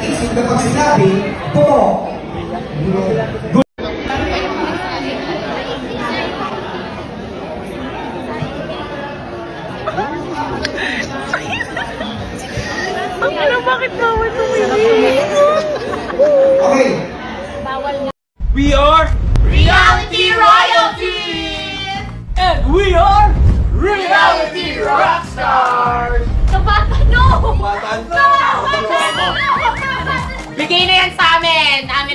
Naisip na pag sinabi, totoo. Bakit bawal tumingin? Okay. We are Reality Royalty! and we are Reality Rockstars! No! Bigay na yan sa amin! Amin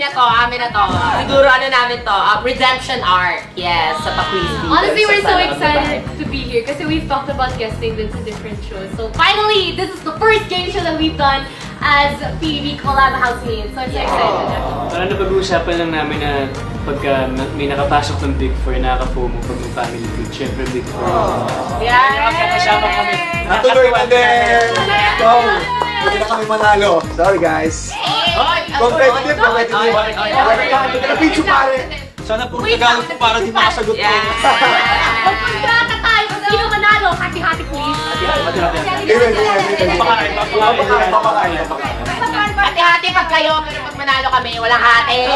na to. Siguro ano namin to, redemption arc. Yes, sa Pa-Quiz. Honestly, we're so excited to be here because we've talked about guesting to different shows. So finally, this is the first game show that we've done as PBB Collab Housemates. So I'm so excited. Parang napag-uusapan lang namin na pagka may nakapasok ng Big Four, nakaka-FOMO pag may family feud. Siyempre Big Four. Yeah! Kasama kami. Natuloy na din! Go! Hindi na kami manalo. Sorry guys. Competitive. Napinso pare. Sana po Tagalog po para di makasagot ko. Magkontrata tayo! Sino manalo? Hati-hati please! Hati-hati pag kayo, pero pag manalo kami, walang hati.